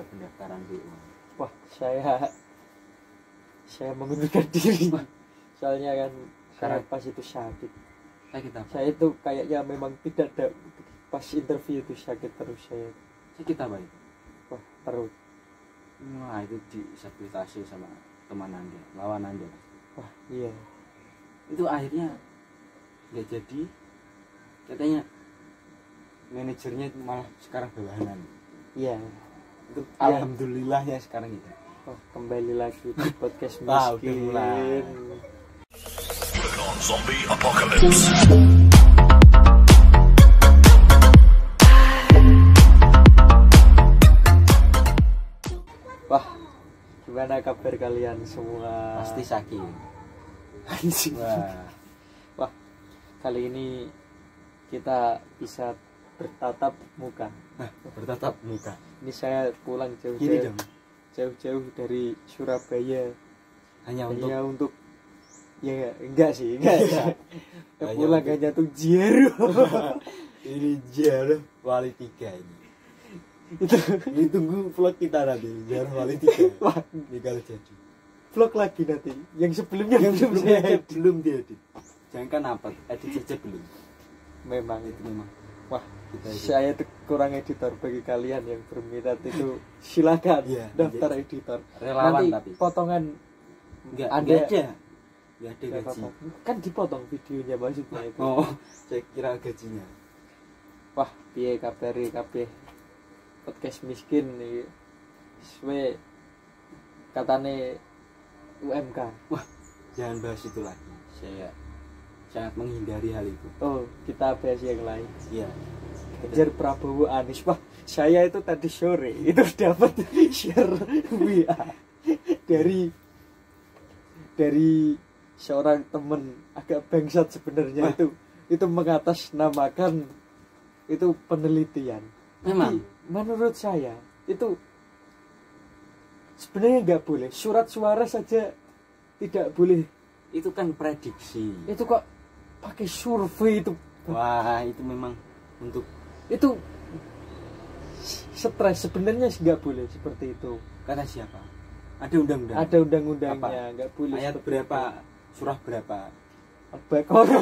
pendaftaran BU? Wah, saya mengundurkan diri. Soalnya kan saya Karena- pas itu sakit. Sakit apa? Saya itu kayaknya memang tidak ada, pas interview itu sakit terus saya. Sakit apa itu? Wah, perut. Wah, itu disabotase sama teman Anda, lawan Anda. Wah, iya. Itu akhirnya nggak jadi. Katanya manajernya itu malah sekarang bawahan. Iya. Itu Ya. alhamdulillah ya sekarang itu. Oh, kembali lagi di podcast Wah, udah miskin. mulai. Zombie apocalypse. Wah, gimana kabar kalian semua? Pasti sakit. Anjing. Wah, Kali ini kita bisa bertatap muka. bertatap muka. Ini saya pulang Gini dong. jauh-jauh dari Surabaya Hanya untuk hanya untuk ya enggak sih. Hanya Pulang untuk- hanya untuk Jero. ini Jar Wali 3 ini. Itu Ini tunggu vlog kita nanti Jar Wali 3. wah, Ini kalau jadi. vlog lagi nanti. Yang sebelumnya Yang belum sebelumnya saya aja edit. belum diedit. Jangan kan apa? Edit saja belum. Memang Itu memang. wah, Kita edit. saya itu kurang editor. Bagi kalian yang berminat itu silakan Iya, daftar editor. Relawan Nanti tapi. potongan Enggak Ada- ada. Enggak ada nggak gaji. apa-apa. Kan dipotong videonya maksudnya itu. Oh, saya kira gajinya. Wah, piye kabare kabeh podcast miskin iki. Suwe katane UMK. Jangan bahas itu lagi. Saya sangat menghindari hal itu. Oh, kita bahas yang lain. Iya. Ganjar Prabowo Anies. Wah, saya itu tadi sore itu dapat share WA dari seorang temen agak bangsat sebenarnya. Wah. Itu mengatasnamakan itu penelitian. Memang. Tapi menurut saya itu sebenarnya nggak boleh. Surat suara saja tidak boleh. Itu kan prediksi. Itu kok pakai survei itu. Wah, itu memang untuk Itu stres sebenarnya sih nggak boleh seperti itu. kata siapa? Ada undang-undang. Ada undang-undangnya, nggak boleh. Ayat seperti berapa? Surah berapa? itu. Bakoro.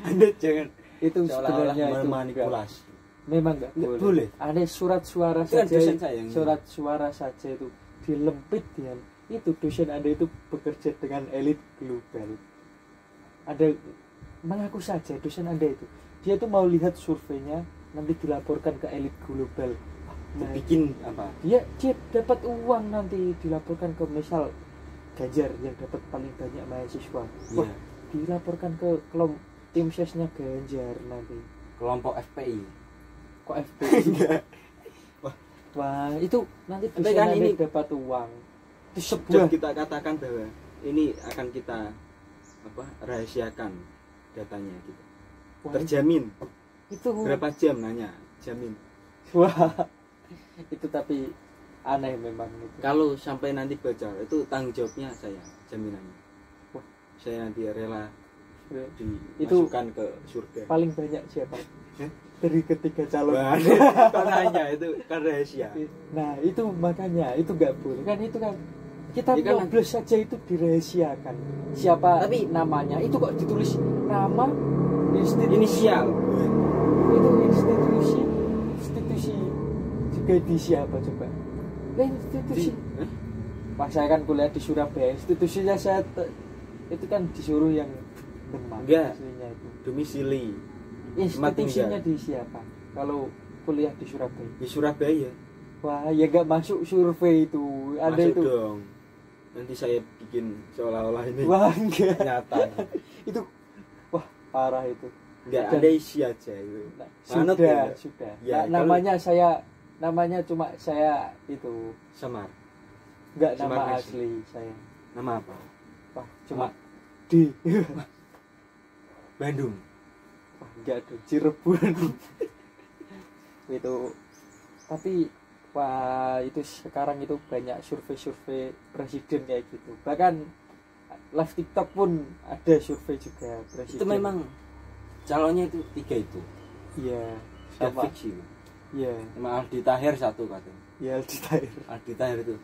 Anda jangan Itu seolah-olah sebenarnya itu memanipulasi. memang nggak Nggak boleh. boleh. Ada surat suara Itu kan saja. dosen saya yang- Surat suara saja itu dilempit dengan itu dosen Anda itu bekerja dengan elit global. Ada mengaku saja dosen Anda itu dia tuh mau lihat surveinya nanti dilaporkan ke elit global. Nah, Bikin apa? dia dapat uang nanti dilaporkan ke misal Ganjar yang dapat paling banyak mahasiswa. Wah, Iya. dilaporkan ke tim sesnya Ganjar nanti. Kelompok FPI. Kok FPI? Wah, itu nanti Tapi dosen kan Anda ini- dapat uang. Itu Dan sebuah kita katakan bahwa ini akan kita rahasiakan datanya gitu. wah, Terjamin. itu Berapa jam nanya? Jamin. wah, itu tapi aneh memang itu. Kalau sampai nanti bocor, itu tanggung jawabnya saya, jaminannya. Wah. Saya nanti rela Itu dimasukkan ke surga. paling banyak siapa? Dari ketiga calon. Wah, kan hanya itu kan rahasia. Nah, itu makanya itu nggak boleh kan, itu kan kita Ya kan, nyoblos saja itu dirahasiakan. Siapa Tapi- namanya? Itu kok ditulis nama institusi. Inisial. Itu institusi juga di siapa coba? Lah, institusi. Pas saya kan kuliah di Surabaya, institusinya itu kan disuruh yang Demak. Enggak. Aslinya itu. Domisili Tempat Institusinya tinggal. di siapa? Kalau kuliah di Surabaya. di Surabaya. Wah, ya nggak masuk survei itu. Ada Masuk itu. dong. Nanti saya bikin seolah-olah ini Wah, enggak. nyata. Itu wah, parah itu. Enggak Dan- ada isi aja itu. Nah, Manut sudah, ya? sudah. Ya, Nah, namanya cuma saya itu. Semar. Enggak Semar nama Messi. asli saya. Nama apa? Wah, cuma di Bandung. wah, enggak ada Cirebon. Itu tapi wah, itu sekarang itu banyak survei-survei presiden kayak gitu. Bahkan live TikTok pun ada survei juga presiden. Itu memang calonnya itu 3 itu. iya Sudah sama fix itu. Iya. Sama Aldi Tahir satu katanya. Ya Aldi Tahir. Aldi Tahir itu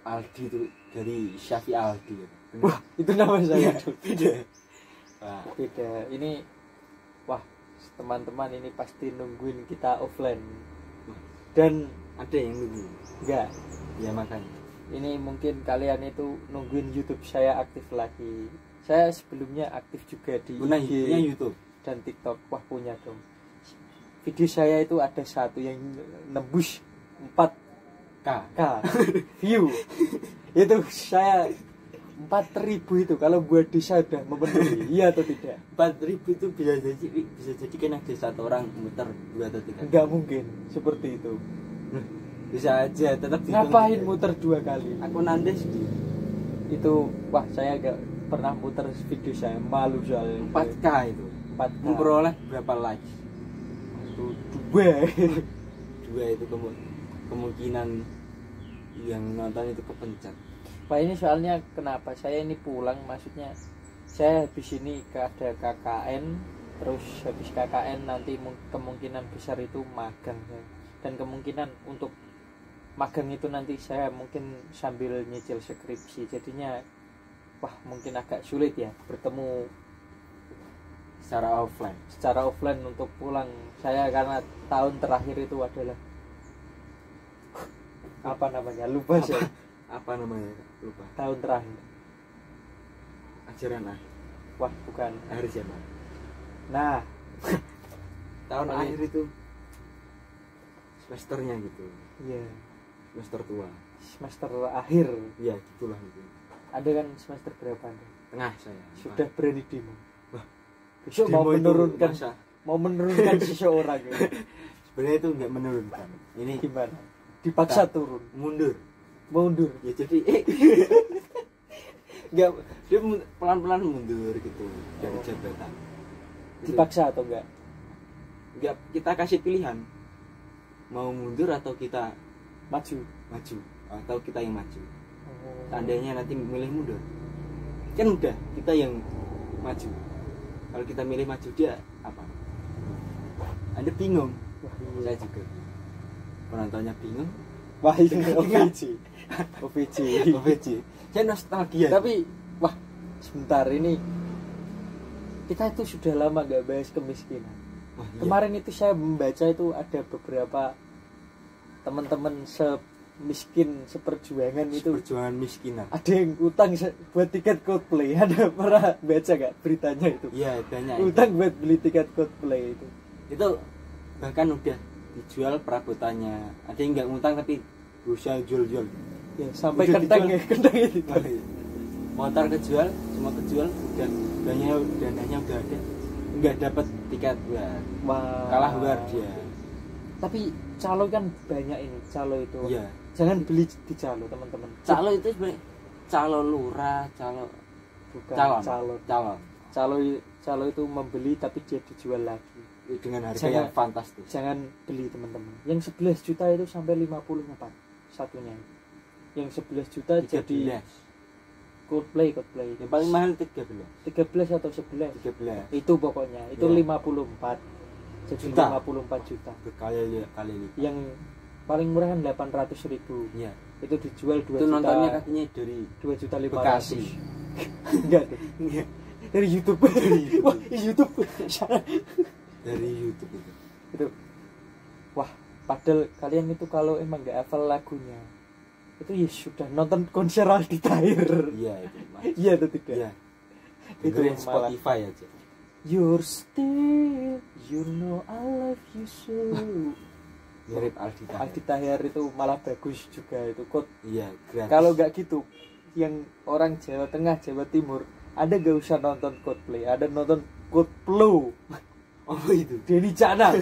Aldi itu dari Syafi Aldi. Wah, itu nama saya. Beda. Wah, Beda. Ini wah, teman-teman ini pasti nungguin kita offline. Dan ada yang nunggu. enggak, Ya makanya. ini mungkin kalian itu nungguin YouTube saya aktif lagi. Saya sebelumnya aktif juga di Punya IG YouTube. dan TikTok. Wah, punya dong. Video saya itu ada satu yang nembus 4K view. Itu saya 4.000 itu kalau buat desa udah memenuhi. Iya atau tidak? 4.000 itu bisa jadi kan ada satu orang muter 2 atau 3. Enggak mungkin seperti itu. Bisa aja tetap Ngapain muter 2 kali? aku nanti sedih. Itu wah, saya enggak pernah muter video saya, malu soalnya. 4K itu 4K. memperoleh berapa likes? Itu 2. 2 itu kemungkinan yang nonton itu kepencet. Pak, ini soalnya kenapa saya ini pulang, maksudnya saya habis ini ada KKN, terus habis KKN nanti kemungkinan besar itu magang ya. Dan kemungkinan untuk magang itu nanti saya mungkin sambil nyicil skripsi, jadinya wah mungkin agak sulit ya bertemu secara offline untuk pulang saya, karena tahun terakhir itu adalah apa namanya, lupa saya. Apa namanya? Lupa. Tahun terakhir. Ajaran akhir. Wah, bukan. Akhir zaman. Nah, Tahun akhir itu semesternya gitu. iya, Semester tua. semester akhir. Iya, gitulah itu. Ada kan semester berapa Anda? Tengah saya. Sudah berani demo. Wah, Besok demo itu mau menurunkan seseorang ya. Sebenarnya itu enggak menurunkan. Ini Gimana? Dipaksa turun, mundur. mundur. Ya jadi enggak, dia pelan-pelan mundur gitu dari jabatan. Gitu. Dipaksa atau enggak? Enggak, kita kasih pilihan. Mau mundur atau kita Maju. atau kita yang maju. Oh. Seandainya nanti milih mundur, kan udah kita yang maju. Kalau kita milih maju, dia apa? Anda bingung. Wah, Saya juga. Penontonnya bingung. wah ini OVJ. Saya nostalgia. Tapi wah, sebentar ini kita itu sudah lama gak bahas kemiskinan. Wah, iya. Kemarin itu saya membaca itu ada beberapa teman-teman seperjuangan itu, perjuangan miskinan. ada yang utang buat tiket Coldplay. Ada pernah baca gak beritanya itu? Iya, banyak. Utang buat beli tiket Coldplay itu. Itu bahkan udah dijual perabotannya. Ada yang nggak ngutang tapi berusaha jual-jual. Ya, sampai Udah kentang dijual. ya, kentang itu. Motor kejual, semua kejual, udah dananya udah ada. Nggak dapat tiket buat. Wah. Kalah luar dia. Tapi calo kan banyak ini, calo itu. Iya. Jangan beli di calo, teman-teman. Calo itu sebenarnya calo lurah, Bukan calon. Calo itu membeli tapi dia dijual lagi. Dengan harga Jangan- yang fantastis. Jangan beli, teman-teman. Yang 11 juta itu sampai 54 satunya. Yang 11 juta jadi 13. Coldplay. Yang paling mahal 13. 13 atau 11. 13. Itu pokoknya. Itu Ya. 54. Jadi Juta. 54 juta. Berkali lipat. Yang paling murah kan 800.000. Iya. Itu dijual 2 Itu juta. nontonnya katanya dari 2 juta 500. Bekasi. Enggak deh. Iya. Dari YouTube. Wah, YouTube. Dari YouTube itu. Itu. Wah, padahal kalian itu kalau emang nggak hafal lagunya, itu ya sudah nonton konser Aldi Tahir. Iya itu. Mas. Iya atau tidak? Iya. Itu Dengerin malah. Spotify aja. You're still, you know I love you so. Mirip Aldi Tahir. Aldi Tahir itu malah bagus juga itu kok. Iya, gratis. Kalau nggak gitu, yang orang Jawa Tengah, Jawa Timur, ada gak usah nonton Coldplay, ada nonton Coldplay. Oh itu. Denny Cakna.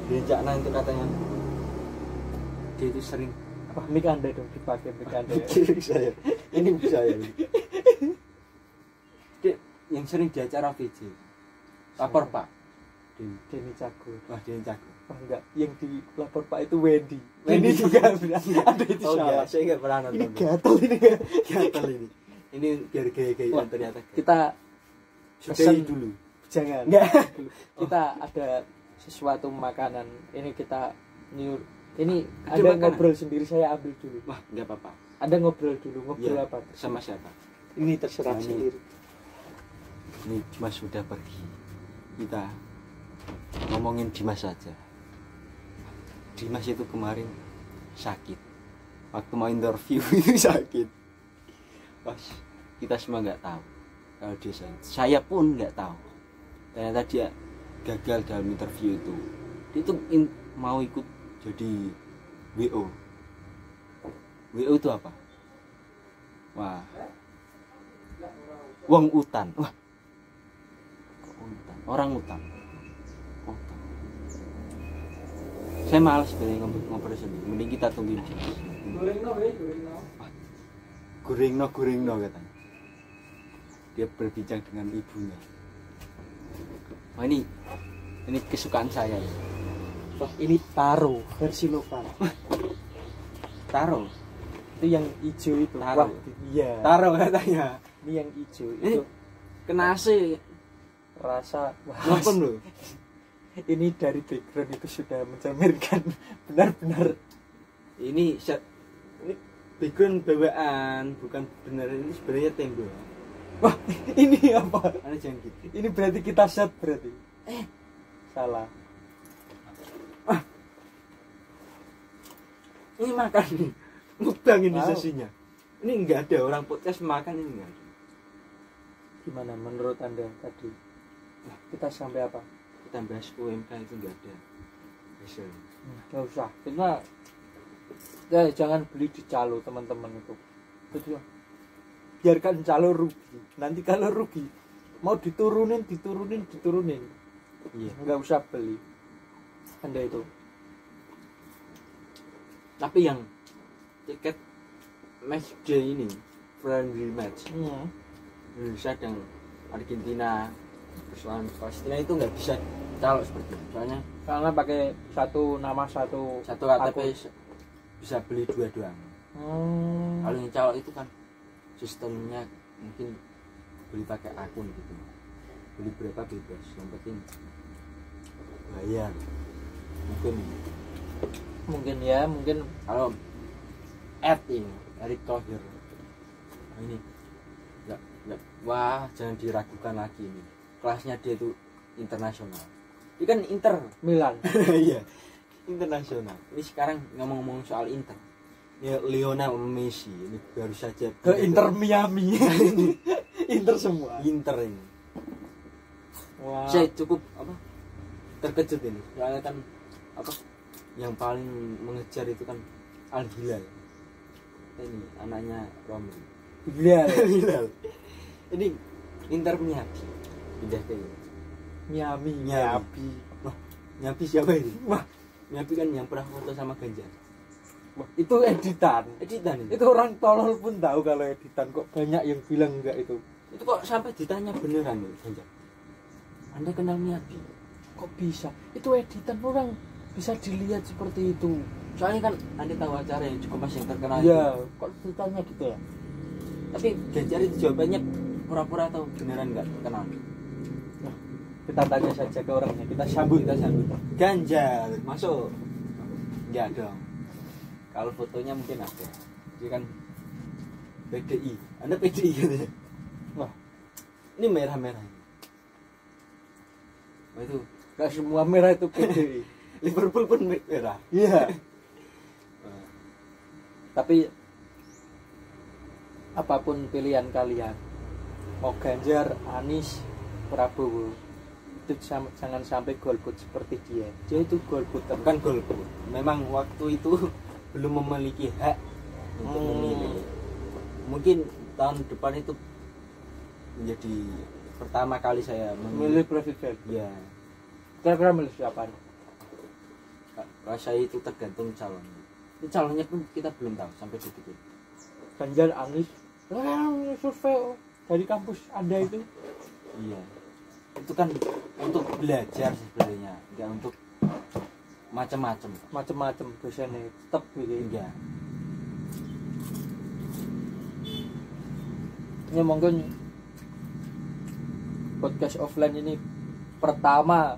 Dia Cakna itu katanya dia itu sering Wah, mic Anda dong dipakai mic Anda. Ya. kirim saya. Ini saya. Dia yang sering di acara VJ. Lapor Pak. Denny Cagur. Wah, dia jago. Wah, enggak, yang di lapor Pak itu Wendy. Wendy juga ada itu Oh salah. enggak, saya enggak pernah nonton. Ini gatel ini kan. Gatel ini. Ini biar gaya-gaya Wah, ternyata. Kita Sudahi pesen- dulu. jangan. Enggak. Kita ada sesuatu makanan. Ini kita ini Ada ada makanan? ngobrol sendiri, saya ambil dulu. Wah, nggak apa-apa. Ada ngobrol dulu, ngobrol Iya. apa? Sama siapa? Ini terserah Nah, ini. sendiri. Ini Dimas sudah pergi. Kita ngomongin Dimas saja. Dimas itu kemarin sakit. Waktu mau interview itu sakit. Pas kita semua nggak tahu kalau dia sakit. Saya pun nggak tahu. Ternyata dia gagal dalam interview itu. Dia itu mau ikut jadi WO. WO itu apa? Wah. Wong utan. Wah. Utan. Orang utan. Utan. Saya malas sebenarnya ngobrol sendiri. Mending kita tungguin dia. Gorengno katanya. Dia berbincang dengan ibunya. Wah, ini kesukaan saya ya. Wah, ini taro versi lokal. Taro. Itu yang hijau itu. Taro. Wah, iya. Taro katanya. Ini yang hijau Ini itu kena AC. rasa wah, Ngapun lho. ini dari background itu sudah mencerminkan benar-benar Ini background bawaan, bukan benar, ini sebenarnya tembok. wah ini apa? Anda jangan gitu. Ini berarti kita set berarti. Salah. Ini makan nih. Mukbang ini Wow. sesinya. Ini enggak ada orang podcast makan ini enggak ada. Gimana menurut Anda tadi? Kita sampai apa? Kita bahas UMK itu enggak ada. Bisa. Gak usah. Kita ya, jangan beli di calo teman-teman itu. Itu biarkan calo rugi. Nanti kalau rugi mau diturunin. Iya. Nggak usah beli. Anda itu. Tapi yang tiket match day ini friendly match Indonesia dan Argentina persoalan Palestina itu nggak bisa calon seperti itu. Soalnya Karena pakai satu nama satu KTP akun. bisa beli dua doang. Kalau yang calon itu kan sistemnya mungkin beli pakai akun gitu, beli berapa bebas, yang penting bayar. Mungkin kalau ini Erick Thohir ini nggak, wah jangan diragukan lagi, ini kelasnya dia itu internasional. Ini kan Inter Milan. iya, internasional. Ini sekarang ngomong-ngomong soal Inter, ya Lionel Messi ini baru saja Ke Inter Miami. Inter semua. Inter ini. Wah. Saya cukup terkejut ini. Soalnya kan yang paling mengejar itu kan Al Hilal. Ini anaknya Romri. Hilal. Hilal. Ini Inter Miami pindah ke ini. Miami. Wah, Miami siapa ini? Wah, Miami kan yang pernah foto sama Ganjar. Wah, itu editan. Editan ini. Itu orang tolol pun tahu kalau editan, kok banyak yang bilang enggak itu. Itu kok sampai ditanya beneran loh Ganjar. Anda kenal Miyabi? Kok bisa? Itu editan, orang bisa dilihat seperti itu. Soalnya kan Anda tahu acara yang cukup masih terkenal Iya, itu. kok ditanya gitu ya? Tapi Ganjar itu jawabannya pura-pura atau beneran nggak kenal? Nah, kita tanya saja ke orangnya, kita sambut. Ganjar masuk? Enggak dong. Kalau fotonya mungkin ada. Dia kan PDI. Anda PDI katanya. Wah, Ini merah-merah. Wah itu gak semua merah itu PDI. Liverpool pun merah. Iya. Tapi apapun pilihan kalian, mau Ganjar, Anies, Prabowo, itu jangan sampai golput seperti dia. Dia itu golput Bukan golput. Memang waktu itu belum memiliki hak untuk memilih. Mungkin tahun depan itu menjadi pertama kali saya memilih presiden. Ya, Kira-kira milih siapa? rasa itu tergantung calon. Ini calonnya pun kita belum tahu sampai detik ini. Ganjar, Anies, survei dari kampus Anda itu. Iya. Itu kan untuk belajar sebenarnya, enggak untuk macam-macam dosennya tetap gitu. enggak. Ini mungkin podcast offline ini pertama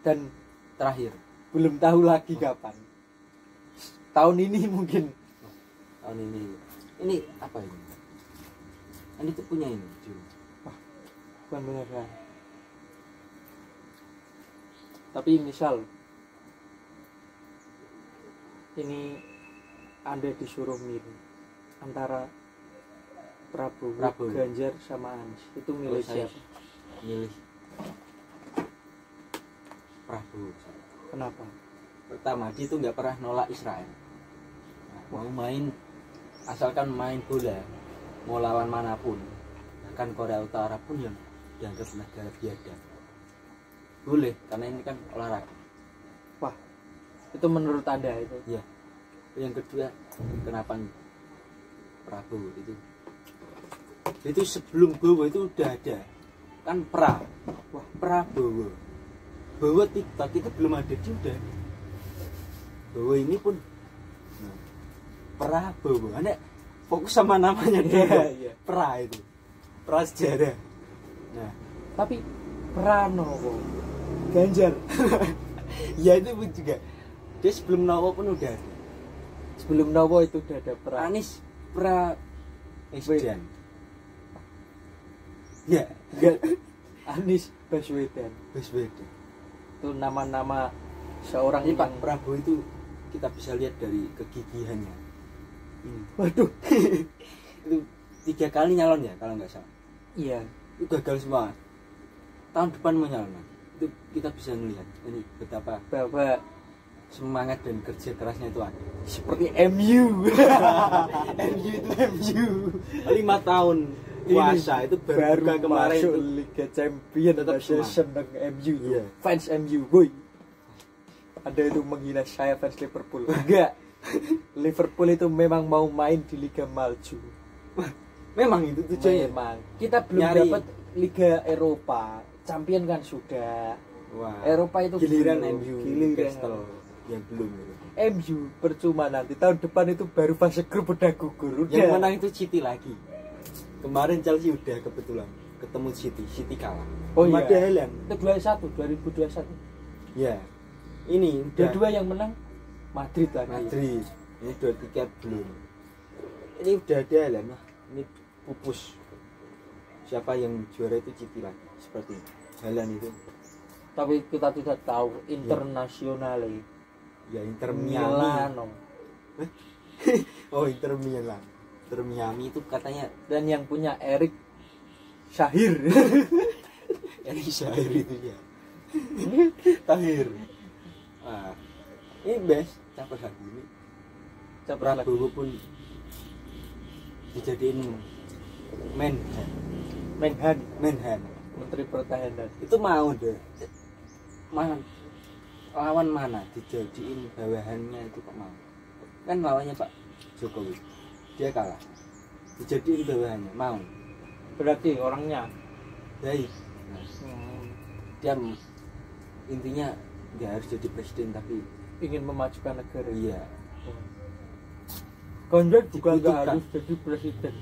dan terakhir belum tahu lagi kapan. Tahun ini mungkin. tahun ini apa ini tuh punya ini Jul. Bukan beneran. Tapi misal ini Anda disuruh milih antara Prabowo, Ganjar sama Anies, itu milih siapa? Milih Prabowo. Kenapa? Pertama, dia tuh nggak pernah nolak Israel. Mau main, asalkan main bola, mau lawan manapun, bahkan Korea Utara pun yang dianggap negara biadab, boleh, karena ini kan olahraga. Wah, itu menurut Anda itu? Ya. Yang kedua, kenapa Prabowo itu sebelum Bowo itu udah ada kan Prabowo. Bowo TikTok itu belum ada, dia udah ada. Bowo ini pun Prabowo. Anda fokus sama namanya dia. Iya. Itu prasejarah. Nah, tapi Pranowo, Ganjar. ya itu pun juga. Dia sebelum Nowo pun udah ada. Sebelum Nowo itu udah ada Anies Baswedan. Ya, enggak. Anies Baswedan. Itu nama-nama seorang ini Pak yang... Prabowo itu kita bisa lihat dari kegigihannya. Waduh. Itu 3 kali nyalon ya kalau nggak salah. Iya. Itu gagal semua. Tahun depan mau nyalon. Itu kita bisa melihat ini betapa semangat dan kerja kerasnya itu ada. Seperti MU. MU itu MU 5 tahun puasa itu baru kemarin masuk itu. Liga Champion, Tetap saya seneng MU. Iya. Fans MU boy. Ada itu menghina saya fans Liverpool. Enggak. Liverpool itu memang mau main di Liga Maju. Memang itu tujuannya. Memang. Kita belum Nyari. dapat Liga Eropa. Champion kan sudah. Wah. Eropa itu giliran belum. MU, Giliran. Newcastle yang belum gitu. MU percuma nanti tahun depan itu baru fase grup udah gugur. Udah. Yang menang itu City lagi. Kemarin Chelsea udah kebetulan ketemu City kalah. Oh Cuma iya. ada Haaland. Itu 2021. Ya. Ini udah Dua yang menang Madrid lagi. Madrid. Ini 2 tiket belum. Ini udah ada Haaland. Nah, ini pupus. Siapa yang juara itu City lagi. Seperti Haaland itu. Tapi kita tidak tahu internasional. Ya Inter Miami. Milano. Oh Inter Milan. Inter Miami itu katanya Dan yang punya Erik Syahir. Erik Syahir itu ya. Tahir. Ah, ini best caper lagi ini. Prabowo pun dijadiin Menhan, Menteri Pertahanan. itu mau deh lawan mana dijadiin bawahannya itu kok mau kan lawannya Pak Jokowi dia kalah dijadiin bawahannya mau Berarti orangnya baik. Nah, dia intinya nggak harus jadi presiden tapi ingin memajukan negara. iya Ganjar juga nggak Dibutuhkan. harus jadi presiden.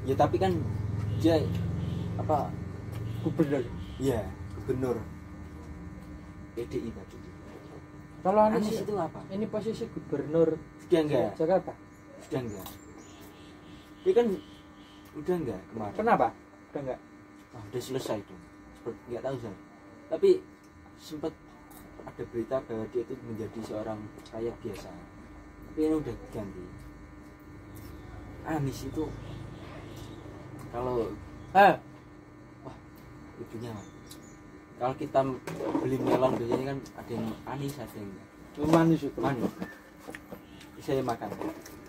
ya tapi kan dia apa Gubernur. iya gubernur PDI tadi. Kalau Anies Anies itu apa? Ini posisi gubernur Sudah enggak? Jakarta. Sudah enggak? Dia kan udah enggak kemarin. Kenapa? Udah enggak? Ah, udah selesai itu. Seperti enggak tahu saya. Tapi sempat ada berita bahwa dia itu menjadi seorang rakyat biasa. Tapi ini udah ganti. Anies itu kalau wah ibunya kalau kita beli melon biasanya kan ada yang anis ada yang Manis itu. manis. Saya makan.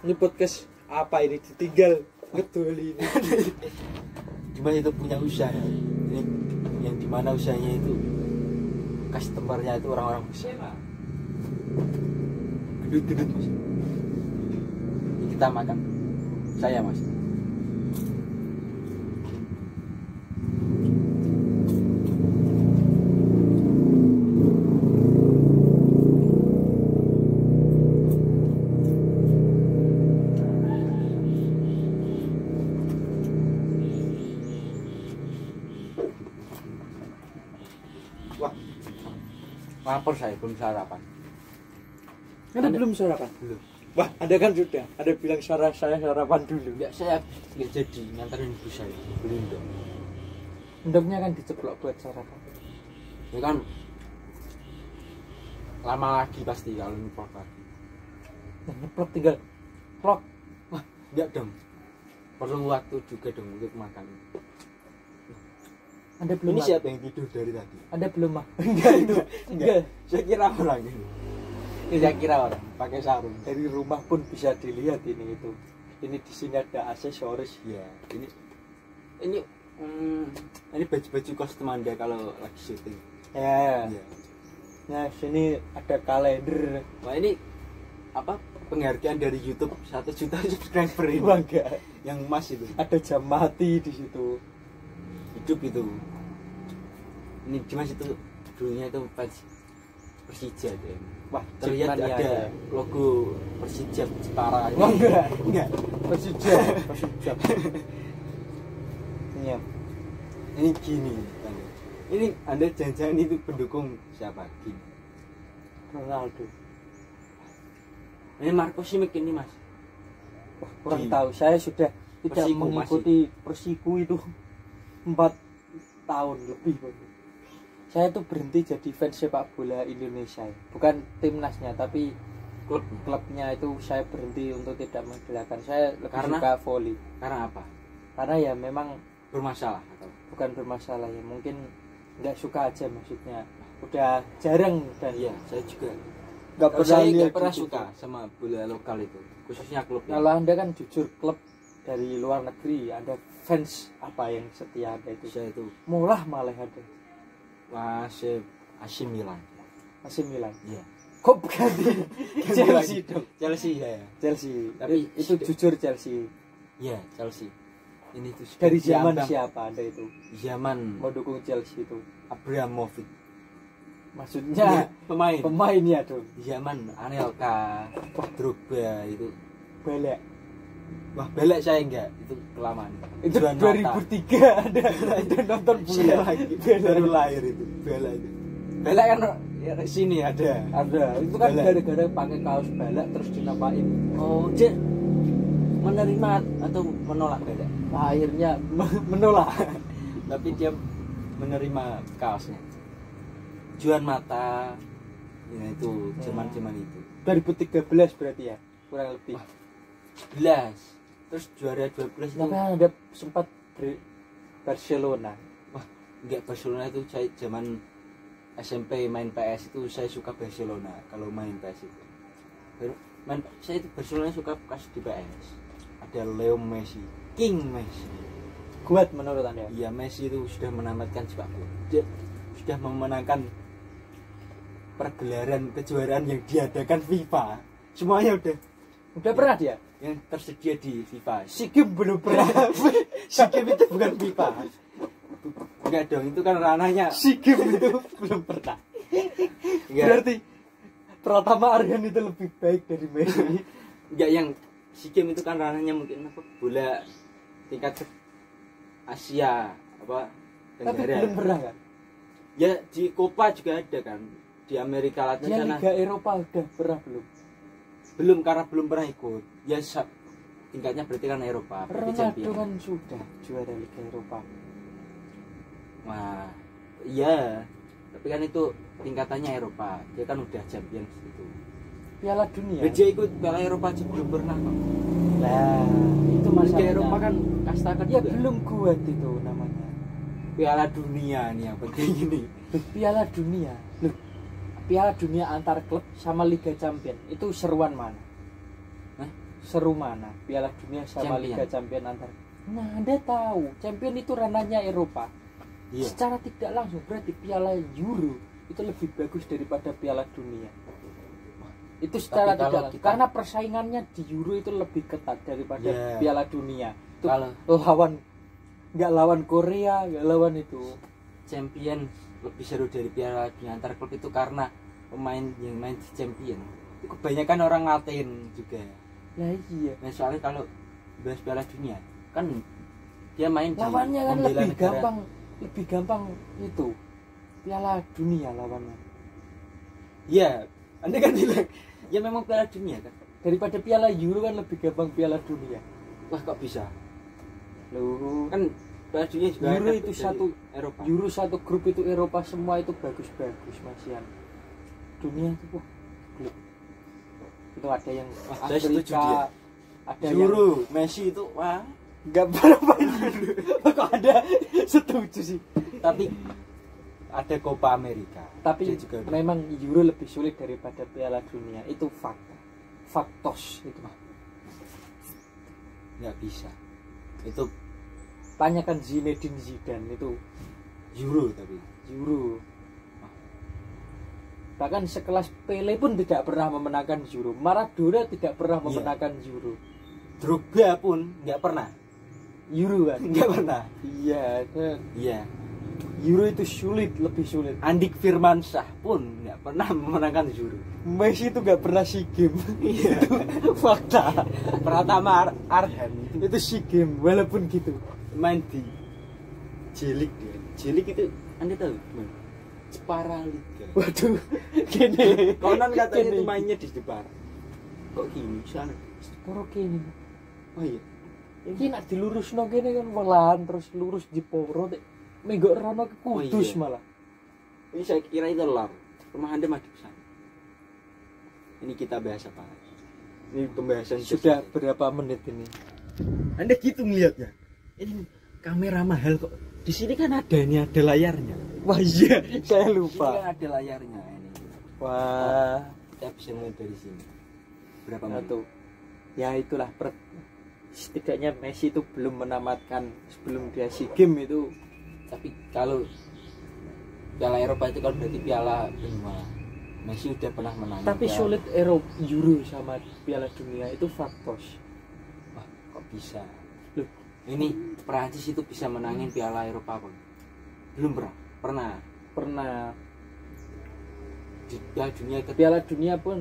Ini podcast apa ini ditinggal ngedoli ini. Cuma itu punya usaha. Ini yang dimana usahanya itu customernya itu orang-orang besar. Gendut-gendut mas. Ini kita makan. Saya mas. lapor saya belum sarapan. Anda belum sarapan? Belum. Wah, Anda kan sudah. Ada bilang saya sarapan dulu. Enggak, saya nggak jadi nganterin ibu saya beli Indom. Indomnya kan diceplok buat sarapan. Ya kan lama lagi pasti kalau nyeplok lagi. Nah, nyeplok tinggal plok. Wah, enggak dong. Perlu waktu juga dong untuk makan. Anda belum Ini makan? siapa yang tidur dari tadi? Anda belum makan? Enggak itu. Enggak. Saya kira orang ini. Saya kira orang pakai sarung. Dari rumah pun bisa dilihat ini itu. Ini di sini ada aksesoris. Ya, ini baju-baju kostum Anda kalau lagi syuting. Ya. Iya. Nah, sini ada kalender. Wah, ini apa? Penghargaan dari YouTube 1 juta subscriber ini. Wah, enggak. Yang emas itu. Ada jam mati di situ. Hidup itu. Ini Dimas itu dulunya itu fans Persija deh. Wah, Terlihat Jackmania ada ya. logo Persija Jepara. Wah, enggak. Enggak. Persija. Iya. Ini gini. Ini Anda jangan-jangan itu pendukung siapa? Gini. Ronaldo. Ini Marco Simic ini, Mas. Wah, kurang tahu. Saya sudah tidak Persiku mengikuti Persiku itu 4 tahun lebih. Saya tuh berhenti jadi fans sepak bola Indonesia. Bukan timnasnya, tapi klubnya itu saya berhenti untuk tidak mengidolakan. Saya lebih Karena? suka volley. Karena apa? Karena ya memang Bermasalah atau? bukan bermasalah ya, mungkin nggak suka aja maksudnya. Udah jarang dan Iya, saya juga. nggak Kalau pernah saya lihat nggak pernah gitu. suka sama bola lokal itu, khususnya klubnya. Kalau Anda kan jujur klub dari luar negeri, ada fans apa yang setia ada itu? Saya itu Malah ada. AC Milan. AC Milan. Iya. Kok ganti Chelsea dong? Chelsea saya. Chelsea. Tapi Itu jujur Chelsea. Iya, Chelsea. Ini tuh Dari zaman diambang. siapa Anda itu Zaman mau dukung Chelsea itu? Abramovich. Maksudnya Pemain. pemainnya dong. Zaman Anelka, Drogba itu. Belek. Wah, belek saya enggak, itu kelamaan. Itu Juan Mata. 2003 ada nonton Saya bola lagi Belek. baru lahir itu, belek itu. Belek kan ya, sini ada. Ada. Itu kan Belek. gara-gara pakai kaos belek terus dinamain. Oh, dia menerima atau menolak belek? Akhirnya menolak. Tapi dia menerima kaosnya. Juan Mata. Ya itu, zaman-zaman itu. 2013 berarti ya, kurang lebih. Wah, 11. Terus juara 12 itu. Tapi ada sempat Barcelona. Wah, enggak, Barcelona itu saya zaman SMP main PS itu saya suka Barcelona kalau main PS itu. Saya itu Barcelona suka pas di PS. Ada Leo Messi, King Messi. Kuat menurut Anda? Iya, Messi itu sudah menamatkan sepak bola. Dia sudah memenangkan pergelaran kejuaraan yang diadakan FIFA. Semuanya Udah pernah dia? yang tersedia di FIFA. Sikim belum pernah. Sikim itu bukan FIFA. Enggak dong, itu kan ranahnya. Sikim itu belum pernah. Enggak. Berarti Pratama Aryan itu lebih baik dari Messi. Enggak, yang Sikim itu kan ranahnya mungkin apa? Bola tingkat Asia apa? Tapi Tenggara. belum pernah kan? Ya di Copa juga ada kan. Di Amerika Latin Dia sana. Liga Eropa udah pernah belum? Belum, karena belum pernah ikut. Ya tingkatnya berarti kan Eropa, berarti Ronaldo champion. kan sudah juara Liga Eropa. Wah, iya. Tapi kan itu tingkatannya Eropa. Dia kan udah champion gitu. Piala Dunia. Dia ikut Piala Eropa aja belum pernah kok. Nah, itu Liga masalahnya. Eropa kan kasta Ya kedua. belum kuat itu namanya. Piala Dunia nih yang penting ini. Piala Dunia. Loh, Piala Dunia antar klub sama Liga Champion itu seruan mana? Hah? Seru mana? Piala Dunia sama Champion. Liga Champion antar. Nah, Anda tahu, Champion itu ranahnya Eropa. Iya. Secara tidak langsung berarti Piala Euro itu lebih bagus daripada Piala Dunia. Itu secara Tapi kalau tidak langsung. kita- Karena persaingannya di Euro itu lebih ketat daripada Yeah. Piala Dunia. Itu Kalau- lawan nggak lawan Korea, nggak lawan itu. Champion lebih seru dari Piala Dunia antar klub itu karena pemain yang main di Champion itu kebanyakan orang Latin juga. Nah iya. Nah, soalnya kalau bahas Piala Dunia kan dia main di Lawannya kan membela lebih negara. gampang itu. Piala Dunia lawannya. Iya, Anda kan bilang ya memang Piala Dunia kan. Daripada Piala Euro kan lebih gampang Piala Dunia. Wah kok bisa? Loh, Kan Piala Dunia juga Euro ada itu dari satu Eropa. Euro satu grup itu Eropa semua itu bagus-bagus Mas Yan. Dunia itu wah, klub. Itu ada yang Wah, saya setuju dia. Afrika, ada yang Euro, Messi itu wah. nggak berapa kok ada setuju sih. Tapi ada Copa America. Tapi Dia juga memang Euro lebih sulit daripada Piala Dunia, itu fakta, faktos itu mah. nggak bisa. Itu Tanyakan Zinedine Zidane itu Euro tapi. Euro. Bahkan sekelas Pele pun tidak pernah memenangkan Euro. Maradona tidak pernah Iya. memenangkan Euro. Drogba pun nggak pernah. Euro kan? Nggak pernah. Iya, Iya. Euro itu sulit, lebih sulit. Andik Firmansyah pun nggak pernah memenangkan Euro. Messi itu nggak pernah SEA Games. Iya. Itu fakta. Pratama Arhan Itu SEA Games, walaupun gitu. main di Jelik dia. Jelik itu Anda tahu gimana? Jepara Liga. Waduh, gini. Konon katanya Gini. itu mainnya di Jepara. Kok gini sana? Poro kene. Oh iya. Iki nak dilurusno kene kan welan terus lurus Jeporo tek. Minggu rono ke Kudus iya. malah. Ini saya kira itu lar. Rumah Anda madep sana. Ini kita bahas apa? Ini pembahasan Sudah berapa menit ini? Anda gitu ngelihatnya. Ini kamera mahal kok. Di sini kan ada layarnya. Wah iya, saya Di sini lupa. kan ada layarnya ini. Wah, Kita bisa mulai dari sini. Berapa menit? satu. Ya itulah setidaknya Messi itu belum menamatkan sebelum dia SEA Games itu. Tapi kalau Piala Eropa itu kan berarti Piala Benua. Messi udah pernah menang. Tapi sulit Euro sama Piala Dunia itu faktos. Wah, kok bisa? Loh, Ini Prancis itu bisa menangin Piala Eropa pun. Belum pernah. pernah Di Piala Dunia itu. Piala Dunia pun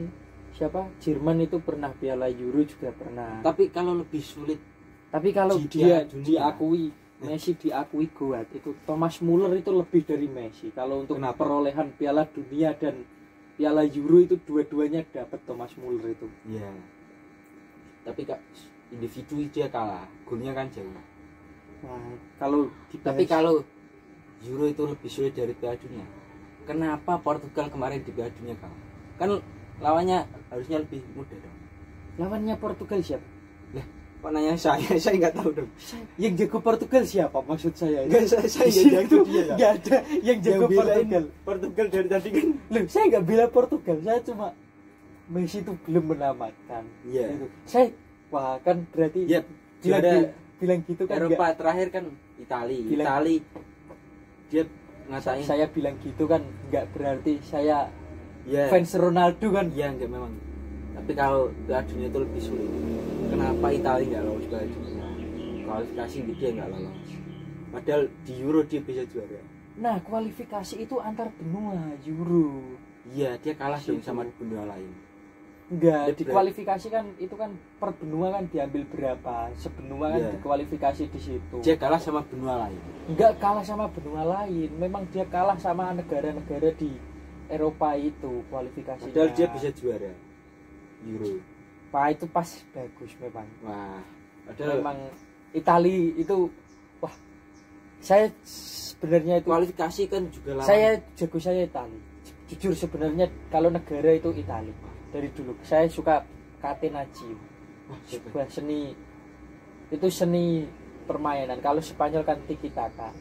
siapa? Jerman itu pernah, Piala Euro juga pernah. Tapi kalau lebih sulit Tapi kalau di dia Piala Dunia. diakui Messi diakui goat itu Thomas Muller itu lebih dari Messi. Kalau untuk Kenapa? perolehan Piala Dunia dan Piala Euro itu dua-duanya dapat Thomas Muller itu. Iya. Tapi kak individu dia kalah. Golnya kan jauh. Nah, kalau Tapi kalau Euro itu lebih sulit dari Piala Dunia. Kenapa Portugal kemarin di Piala Dunia kalah? Kan lawannya harusnya lebih mudah dong. lawannya Portugal siapa? Lah, kok nanya saya nggak tahu dong. Yang jago Portugal siapa maksud saya? Enggak, saya Di sini nggak tuh jago dia. Kak. nggak ada yang jago belain Portugal. Portugal dari tadi kan. Loh, saya nggak bela Portugal, saya cuma Messi itu belum menamatkan. Iya. Gitu. Saya wah kan berarti Iya, bilang, juara bilang gitu kan Eropa nggak- terakhir kan Itali. Bilang- Itali dia ngatain saya bilang gitu kan nggak berarti saya ya. fans Ronaldo kan. Iya enggak memang. Tapi kalau Piala Dunia itu lebih sulit. Kenapa Italia nggak lolos Piala Dunia? Kualifikasi dia nggak lolos. Padahal di Euro dia bisa juara. Nah, kualifikasi itu antar benua Euro. Iya, dia kalah dong Situ. sama benua lain. Enggak, Dia di kualifikasi kan itu kan per benua kan diambil berapa. Sebenua kan Iya. dikualifikasi di situ. Dia kalah sama benua lain. Enggak kalah sama benua lain, memang dia kalah sama negara-negara di Eropa itu kualifikasinya. Padahal dia bisa juara Euro. Wah, itu pas bagus memang. Wah, padahal Memang Itali itu wah. Saya sebenarnya itu kualifikasi kan juga lawan. saya jago saya Itali. Jujur sebenarnya kalau negara itu Itali. Dari dulu saya suka Catenaccio. Wah, siapa? Sebuah seni itu seni permainan. Kalau Spanyol kan tiki taka.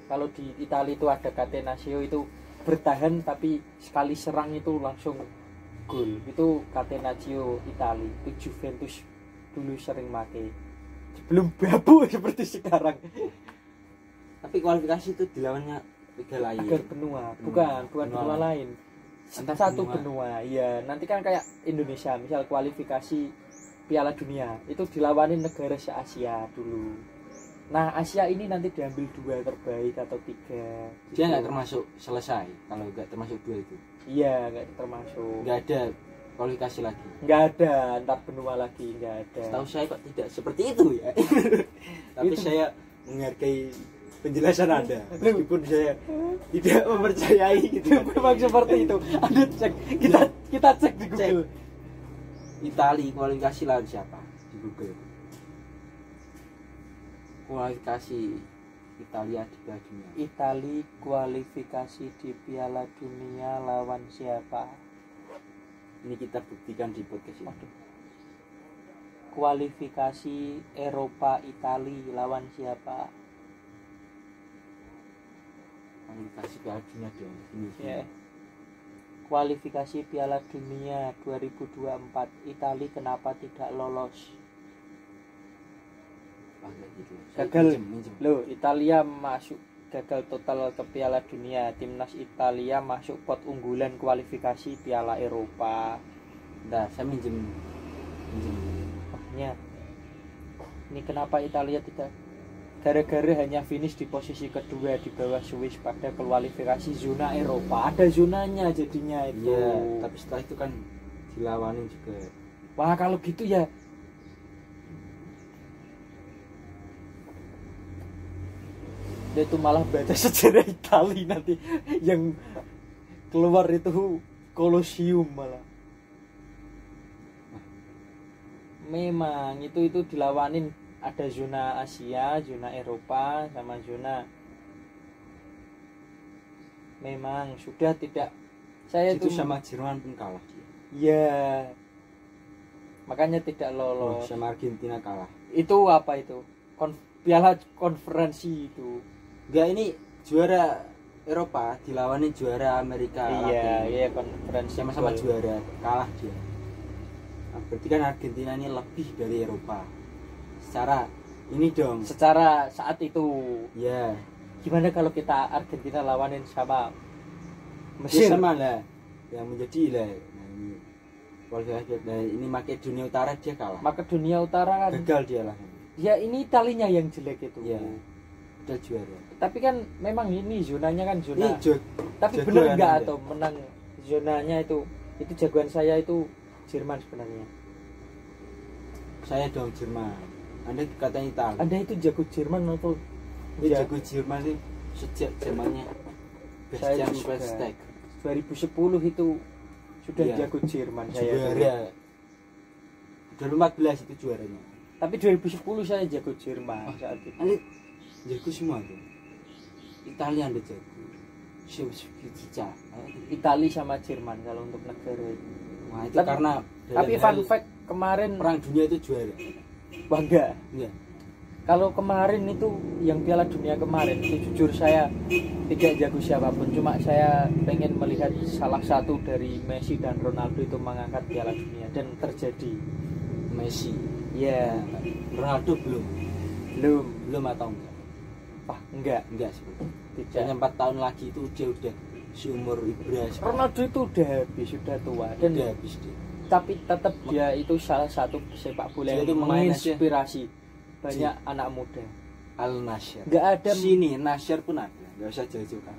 Kalau di Italia itu ada Catenaccio itu bertahan tapi sekali serang itu langsung gol. Itu Catenaccio Italia. Itu Juventus dulu sering make. Belum babu seperti sekarang. Tapi kualifikasi itu dilawannya liga lain. Agar benua, bukan benua lain. Antar Satu benua. benua. Iya, nanti kan kayak Indonesia misal kualifikasi Piala Dunia itu dilawanin negara se-Asia dulu. Nah, Asia ini nanti diambil 2 terbaik atau 3. Dia nggak termasuk selesai kalau nggak termasuk 2 itu. Iya, nggak termasuk. Nggak ada kualifikasi lagi. Nggak ada antar benua lagi, nggak ada. Setahu saya kok tidak seperti itu ya. Tapi Itu- saya menghargai penjelasan Anda. Meskipun saya tidak mempercayai gitu. Memang seperti itu. Anda cek, kita cek di Google. Italia kualifikasi lawan siapa di Google? Kualifikasi Italia di Piala Dunia. Italia kualifikasi di Piala Dunia lawan siapa? Ini kita buktikan di podcast ini. Waduh. Kualifikasi Eropa Italia lawan siapa? Kualifikasi Piala Dunia dong. Ini. Ya. Kualifikasi Piala Dunia 2024 Italia kenapa tidak lolos? Gitu. Gagal. Minjem. Loh, Italia masuk gagal total ke Piala Dunia. Timnas Italia masuk pot unggulan kualifikasi Piala Eropa. Nah, saya minjem. Makanya ini kenapa Italia tidak, gara-gara hanya finish di posisi kedua di bawah Swiss pada kualifikasi zona Eropa. Ada zonanya jadinya itu. Iya, tapi setelah itu kan dilawanin juga. Wah, kalau gitu ya dia itu malah baca sejarah Italia nanti yang keluar itu Colosseum malah. Memang itu dilawanin, ada zona Asia, zona Eropa sama zona. Memang sudah tidak, saya itu itu sama Jerman pun kalah dia. Ya makanya tidak Oh, lolos. sama Argentina kalah. Itu apa itu? Piala konferensi itu. Enggak, ini juara Eropa dilawanin juara Amerika Latin. Iya konferensi Sama-sama gol. juara, kalah dia. Nah, berarti kan Argentina ini lebih dari Eropa. Secara ini dong. Secara saat itu. Ya. Gimana kalau kita Argentina lawanin sama Mesir Mesir? sama lah. Yang menjadi lah. Nah, ini kualifikasi. Nah, ini Makedonia Utara dia kalah. Makedonia Utara kan. Gagal dia lah. Ya ini Italinya yang jelek itu. Iya. Udah juara. Tapi kan memang ini zonanya kan zona. Ini Tapi jagoan bener enggak Anda. atau menang zonanya itu jagoan saya itu Jerman sebenarnya. Saya dong Jerman. Anda katanya Italia. Anda itu jago Jerman atau Ini ya, jago Jerman sih sejak zamannya Saya Bastian juga. Schweinsteiger. 2010 itu sudah Iya. jago Jerman saya. Juara 2014 itu juaranya. Tapi 2010 saya jago Jerman saat itu. Anda jago semua tuh. Italia Anda jago. Cica. Italia sama Jerman kalau untuk negara itu. Wah, itu Tapi- karena Tapi dalam fun hal fact kemarin perang dunia itu juara. bangga. Iya. Kalau kemarin itu yang Piala Dunia kemarin itu jujur saya tidak jago siapapun, cuma saya pengen melihat salah satu dari Messi dan Ronaldo itu mengangkat Piala Dunia dan terjadi. Messi. Ya, Ronaldo belum atau enggak? Wah, enggak, Enggak sebenarnya. tidak. Hanya 4 tahun lagi itu dia udah seumur Ibra. Ronaldo itu udah habis, sudah tua dan udah habis dia. tapi tetap dia itu salah satu sepak bola Dia yang itu main aja. menginspirasi banyak anak muda. Al Nassr. Enggak ada Sini Nassr pun ada. Enggak usah jauh-jauh kan.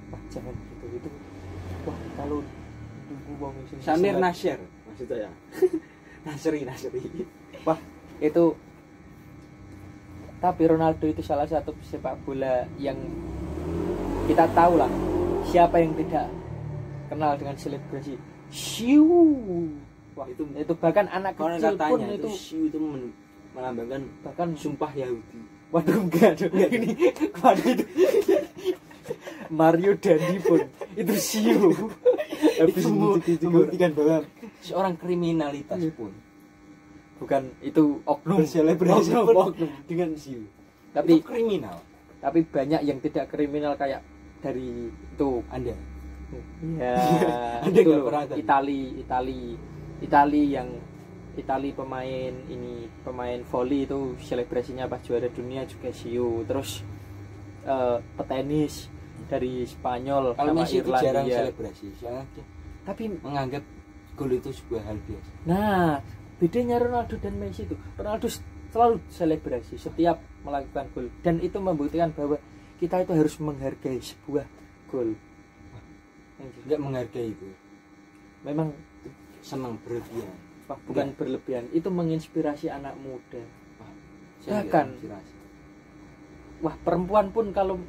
Wah, jangan gitu itu. Wah, kalau tunggu wong sing Samir sangat- Nassr maksud saya. Nasri. Wah, itu tapi Ronaldo itu salah satu sepak bola yang kita tahu lah siapa yang tidak kenal dengan selebrasi Shiu. Wah, itu bahkan anak Konon kecil pun katanya itu itu melambangkan bahkan sumpah Yahudi. waduh enggak dong. Ini waduh itu Mario Dandi pun itu Shiu. Habis Itu begitu juga. membuktikan bahwa seorang kriminalitas pun Bukan itu oknum berselebrasi Oknum. dengan siu. Tapi Itu kriminal. tapi banyak yang tidak kriminal kayak dari itu Anda. ya Anda itu nggak loh, pernah tadi? Itali yang Itali pemain volley itu selebrasinya pas juara dunia juga siu. Terus petenis dari Spanyol Kalau sama Messi itu jarang Irlandia. selebrasi, soalnya dia Tapi menganggap gol itu sebuah hal biasa. nah, bedanya Ronaldo dan Messi itu, Ronaldo selalu selebrasi setiap melakukan gol dan itu membuktikan bahwa kita itu harus menghargai sebuah gol. Enggak menghargai itu. Memang Senang berlebihan. bukan berlebihan, itu menginspirasi anak muda. Saya Bahkan enggak inspirasi. wah perempuan pun kalau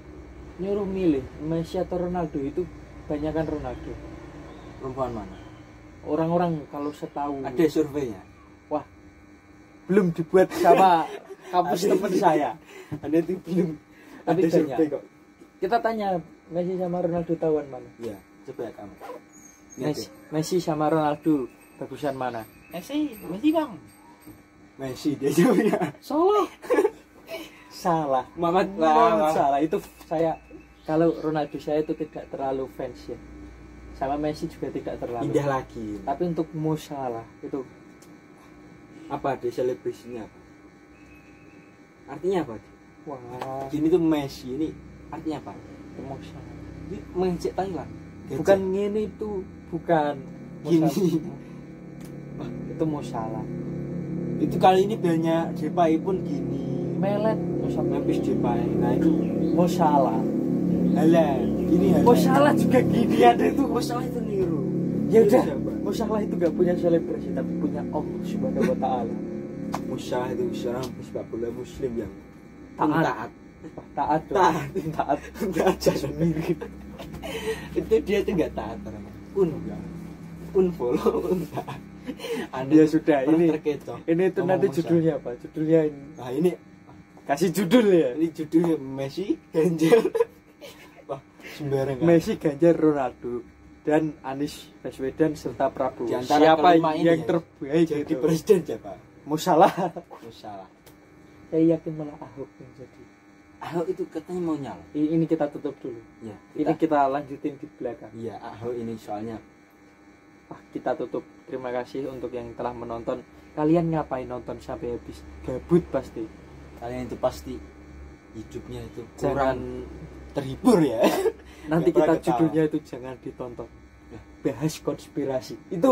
nyuruh milih Messi atau Ronaldo itu banyakan Ronaldo. Perempuan mana? Orang-orang kalau setahu Ada surveinya. wah belum dibuat sama kampus teman saya. Ada itu belum. Tapi Ada banyak. survei kok. Kita tanya Messi sama Ronaldo tahuan mana? Iya, coba ya kamu. Messi sama Ronaldo bagusan mana? Messi bang. Messi dia jawabnya. Salah. Salah. Muhammad Salah. Itu saya kalau Ronaldo saya itu tidak terlalu fans ya. Sama Messi juga tidak terlalu. Indah lagi. Tapi untuk Mo Salah itu Apa dia selebrasinya apa? Artinya apa? wah, Gini tuh Messi ini artinya apa? Mo Salah. Ini mengejek Thailand. Bukan ngene itu, bukan Mo Gini. Salah. Wah, itu Mo Salah. Itu kali ini banyak Depay pun gini. Melet Mo Salah. Memphis Depay. Nah itu Mo Salah. halah. Ini halah. Mo Salah juga gini ada itu. Mo Salah itu niru. Ya udah, Siapa? Mo Salah itu gak punya selebrasi tapi punya Allah Subhanahu wa taala. Mo Salah itu seorang pesepak bola muslim yang Taat. taat. Wah, taat dong. Taat. Enggak aja mirip. Itu dia tuh enggak taat orangnya. Enggak. Follow taat. Ya sudah, ini terkecoh. Ini itu Ngomong nanti Mo judulnya apa? Judulnya ini. Nah ini Kasih judul ya. ini judulnya Messi Ganjar. Wah, sembarang. Messi, Ganjar, Ronaldo dan Anies Baswedan serta Prabowo. Di antara Siapa kelima ini yang ya, terbaik jadi gitu? presiden siapa? Mo Salah. Mo Salah. Saya yakin malah Ahok yang jadi. Ahok itu katanya mau nyala. Ini kita tutup dulu. Ya, Ini kita lanjutin di belakang. iya Ahok ini soalnya Wah, kita tutup. Terima kasih untuk yang telah menonton. Kalian ngapain nonton sampai habis? Gabut pasti. kalian itu pasti hidupnya itu Jangan kurang terhibur ya. nanti Nggak pernah kita ketawa. judulnya itu jangan ditonton. Ya. Bahas konspirasi. Itu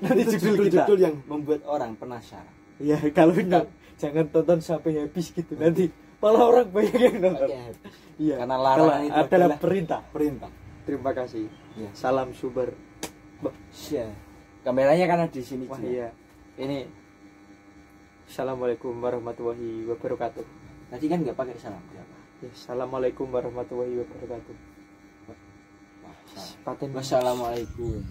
nanti Itu judul kita. judul yang membuat orang penasaran. Ya kalau enggak jangan tonton sampai habis gitu. Nanti malah orang banyak yang nonton. Pakai habis. Iya. Karena larangan itu adalah perintah. perintah. Terima kasih. Ya. Salam Suber. Iya. Kameranya kan ada di sini. Wah juga. iya. Ini Assalamualaikum warahmatullahi wabarakatuh. Tadi kan nggak pakai salam. Ya, Ya, Assalamualaikum warahmatullahi wabarakatuh. Wah, salah. Paten Wassalamualaikum.